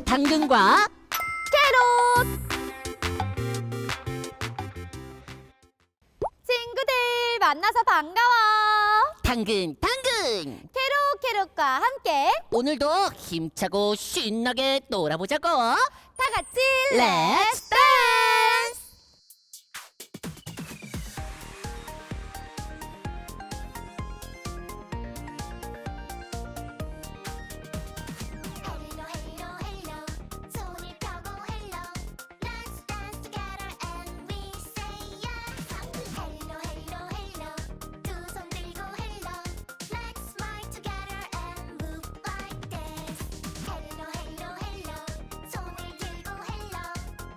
당근과 캐롯! 친구들 만나서 반가워. 당근 캐롯과 함께 오늘도 힘차고 신나게 놀아보자고. 다 같이 렛츠 댄스! 헬로 헬로 헬로 손을 펴고 헬로 Let's dance together and we say yes 헬로 헬로 헬로 두 손 들고 헬로 Let's smile together and move like this 헬로 헬로 헬로 손을 들고 헬로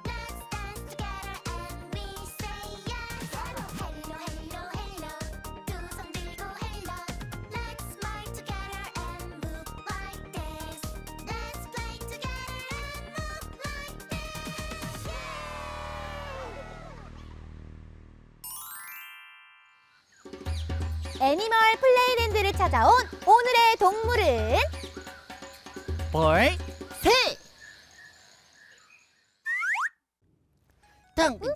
Let's dance together and we say yes 헬로 헬로 헬로 두 손 들고 헬로 Let's smile together and move like this Let's play together and move like this. 애니멀 플레이랜드를 찾아온 오늘의 동물은 볼, 새. 당근.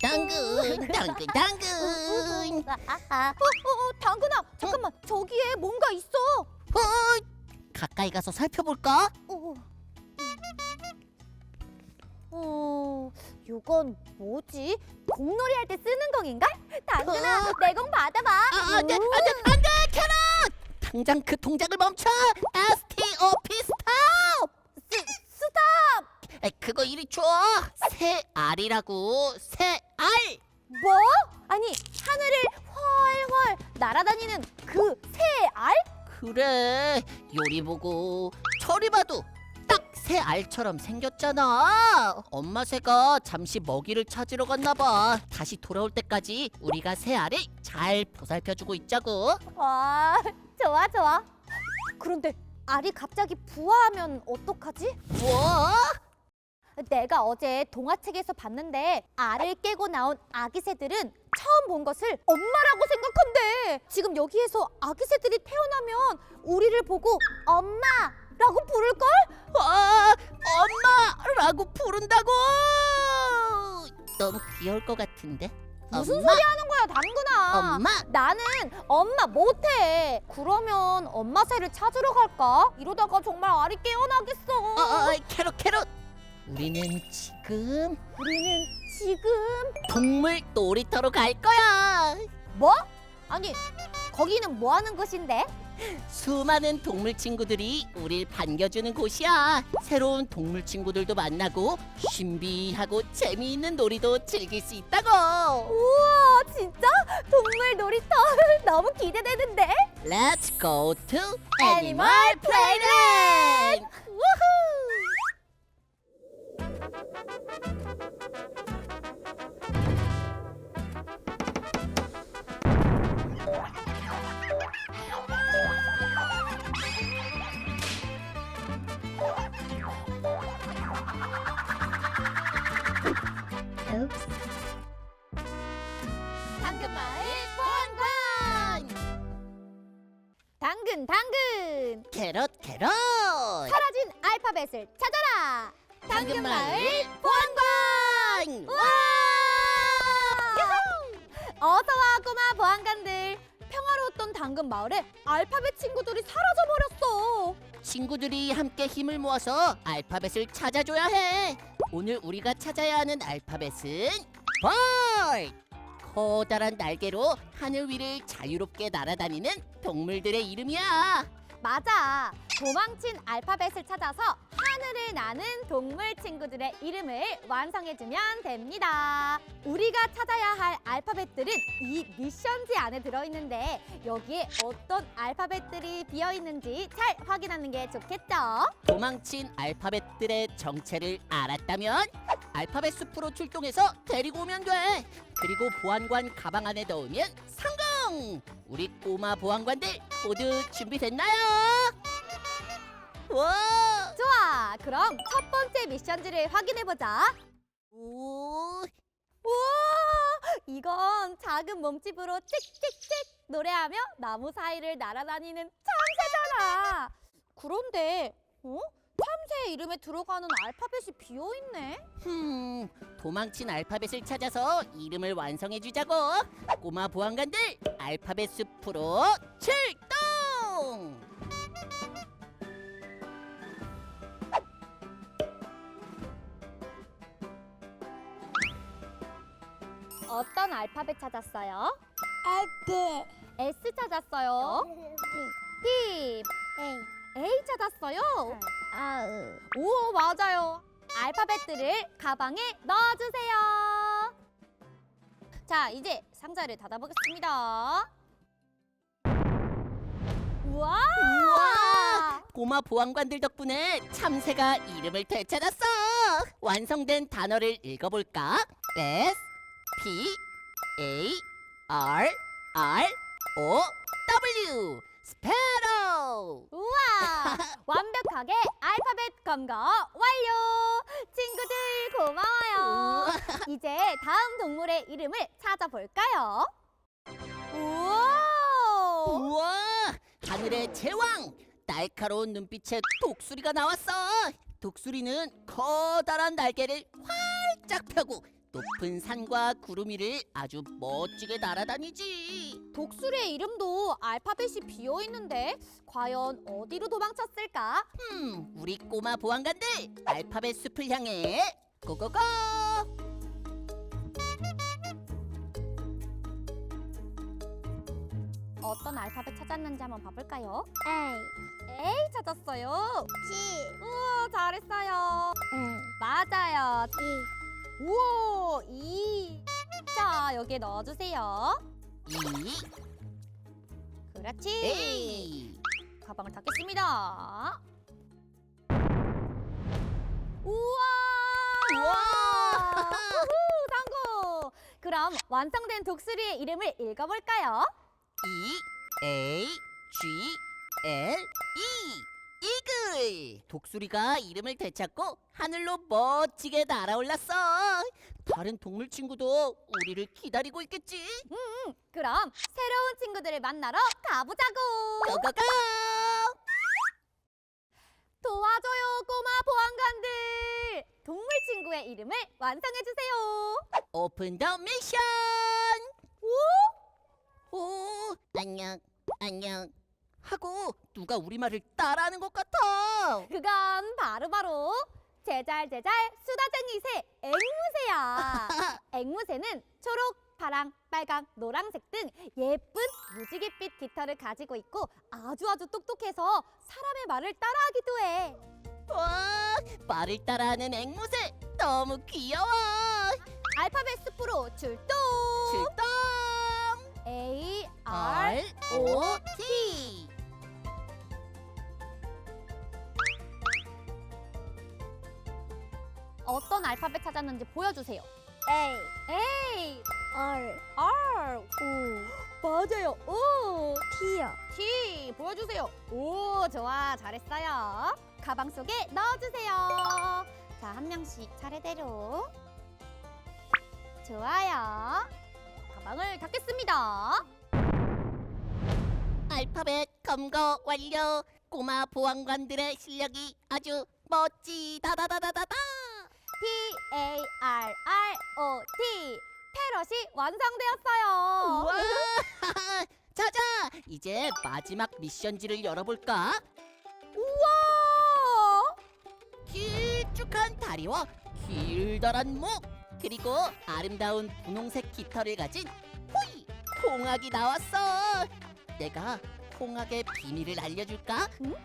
당근아, 잠깐만. 저기에 뭔가 있어. 가까이 가서 살펴볼까? 이건 뭐지? 공놀이 할 때 쓰는 공인가? 당근아, 내 공 받아봐. 안 돼, 캐럿! 당장 그 동작을 멈춰! STOP 스톱! 스탑! 그거 이리 줘! 새 알이라고, 새 알! 뭐? 아니, 하늘을 훨훨 날아다니는 그 새 알? 그래, 요리 보고 저리 봐도 딱 새 알처럼 생겼잖아. 엄마 새가 잠시 먹이를 찾으러 갔나 봐. 다시 돌아올 때까지 우리가 새 알을 잘 보살펴주고 있자고. 와, 좋아. 그런데 알이 갑자기 부화하면 어떡하지? 뭐? 내가 어제 동화책에서 봤는데 알을 깨고 나온 아기 새들은 처음 본 것을 엄마라고 생각한대. 지금 여기에서 아기 새들이 태어나면 우리를 보고 엄마라고 부를걸? 엄마라고 부른다고? 너무 귀여울 것 같은데? 무슨 엄마? 소리 하는 거야, 당근아? 엄마? 나는 엄마 못해. 그러면 엄마 새를 찾으러 갈까? 이러다가 정말 알이 깨어나겠어. 캐럿. 우리는 지금 동물 놀이터로 갈 거야. 뭐? 아니, 거기는 뭐 하는 곳인데? 수많은 동물 친구들이 우릴 반겨주는 곳이야. 새로운 동물 친구들도 만나고 신비하고 재미있는 놀이도 즐길 수 있다고. 우와, 진짜? 동물 놀이터 너무 기대되는데? Let's go to Animal Animal Playland! Playland. 당근마을 보안관! 당근! 캐럿. 사라진 알파벳을 찾아라! 당근마을 보안관! 와! 어서와 꼬마 보안관들! 평화로웠던 당근마을에 알파벳 친구들이 사라져버렸어! 친구들이 함께 힘을 모아서 알파벳을 찾아줘야 해. 오늘 우리가 찾아야 하는 알파벳은 벌! 커다란 날개로 하늘 위를 자유롭게 날아다니는 동물들의 이름이야. 맞아! 도망친 알파벳을 찾아서 하늘을 나는 동물 친구들의 이름을 완성해주면 됩니다. 우리가 찾아야 할 알파벳들은 이 미션지 안에 들어있는데 여기에 어떤 알파벳들이 비어있는지 잘 확인하는 게 좋겠죠? 도망친 알파벳들의 정체를 알았다면 알파벳 숲으로 출동해서 데리고 오면 돼. 그리고 보안관 가방 안에 넣으면 성공! 우리 꼬마 보안관들 모두 준비됐나요? 와! 좋아! 그럼 첫 번째 미션지를 확인해보자. 오! 우와! 이건 작은 몸집으로 칙칙칙 노래하며 나무 사이를 날아다니는 참새잖아. 그런데 참새 이름에 들어가는 알파벳이 비어있네. 도망친 알파벳을 찾아서 이름을 완성해주자고. 꼬마 보안관들, 알파벳 숲으로 출동! 어떤 알파벳 찾았어요? 알게. S 찾았어요. P. A 찾았어요. 오, 맞아요. 알파벳들을 가방에 넣어주세요. 자, 이제 상자를 닫아보겠습니다. 우와! 꼬마 보안관들 덕분에 참새가 이름을 되찾았어. 완성된 단어를 읽어볼까? S, P, A, R, O, W. 스페로. 우와! 완벽하게 알파벳 검거 완료! 친구들 고마워요. 이제 다음 동물의 이름을 찾아볼까요? 우와! 우와! 하늘의 제왕! 날카로운 눈빛에 독수리가 나왔어. 독수리는 커다란 날개를 활짝 펴고 높은 산과 구름 위를 아주 멋지게 날아다니지. 독수리의 이름도 알파벳이 비어있는데 과연 어디로 도망쳤을까? 우리 꼬마 보안관들 알파벳 숲을 향해 고고고! 어떤 알파벳 찾았는지 한번 봐볼까요? A 찾았어요. 우와, 잘했어요. 맞아요. 우와, E. 자, 여기에 넣어주세요. E, 그렇지. A. 가방을 닫겠습니다. 우와! 우와! 우후, 성공! 그럼 완성된 독수리의 이름을 읽어볼까요? E, A, G, L, E. 이글! 독수리가 이름을 되찾고 하늘로 멋지게 날아올랐어. 다른 동물 친구도 우리를 기다리고 있겠지? 그럼 새로운 친구들을 만나러 가보자고! 고고고! 도와줘요, 꼬마 보안관들! 동물 친구의 이름을 완성해주세요. 오픈 더 미션! 오? 오, 안녕, 안녕 하고 누가 우리 말을 따라하는 것 같아. 그건 바로 제잘제잘 수다쟁이 새 앵무새야. 앵무새는 초록, 파랑, 빨강, 노란색 등 예쁜 무지갯빛 깃털을 가지고 있고 아주 똑똑해서 사람의 말을 따라하기도 해. 와, 말을 따라하는 앵무새 너무 귀여워. 알파벳 숲으로 출동! 출동! A, R, O, T. 어떤 알파벳 찾았는지 보여주세요. A, R. O. 맞아요. O. T요. T 보여주세요. 오, 좋아, 잘했어요. 가방 속에 넣어주세요. 자, 한 명씩 차례대로. 좋아요. 가방을 닫겠습니다. 알파벳 검거 완료. 꼬마 보안관들의 실력이 아주 멋지다다다다다다. P-A-R-R-O-T 패럿이 완성되었어요. 우와! 자자, 이제 마지막 미션지를 열어볼까? 우와! 길쭉한 다리와 길다란 목, 그리고 아름다운 분홍색 깃털을 가진 호이! 홍학이 나왔어. 내가 홍학의 비밀을 알려줄까? 응?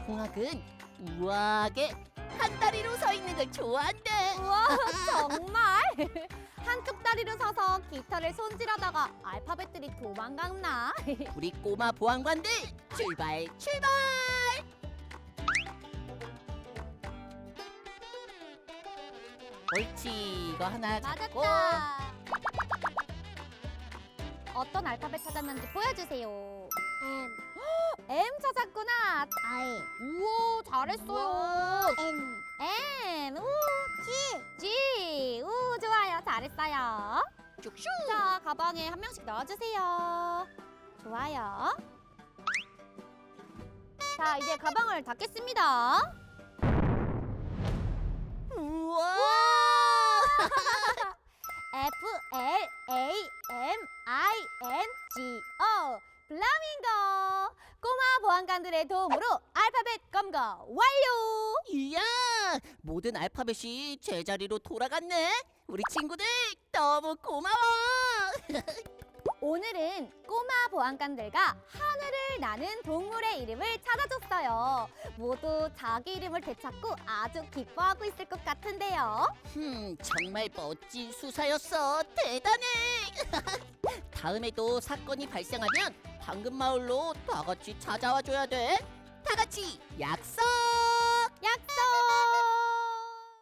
홍학은 우아하게 한 다리로 서 있는 걸 좋아한대. 우와, 정말? 한쪽 다리로 서서 깃털을 손질하다가 알파벳들이 도망갔나? 우리 꼬마 보안관들 출발! 옳지, 이거 하나 잡고. 맞았다. 어떤 알파벳 찾았는지 보여주세요. M 찾았구나. 우와, 잘했어요. N. 우, G. 우, 좋아요. 잘했어요. 슉슉. 자, 가방에 한 명씩 넣어주세요. 좋아요. 자, 이제 가방을 닫겠습니다. 우와! FLAMINGO 플라밍고. 꼬마 보안관들의 도움으로 알파벳 검거 완료. 이야! 모든 알파벳이 제자리로 돌아갔네. 우리 친구들 너무 고마워. 오늘은 꼬마 보안관들과 하늘을 나는 동물의 이름을 찾아줬어요. 모두 자기 이름을 되찾고 아주 기뻐하고 있을 것 같은데요. 정말 멋진 수사였어. 대단해. 다음에도 사건이 발생하면 방금 마을로 다 같이 찾아와 줘야 돼. 다 같이 약속. 약속!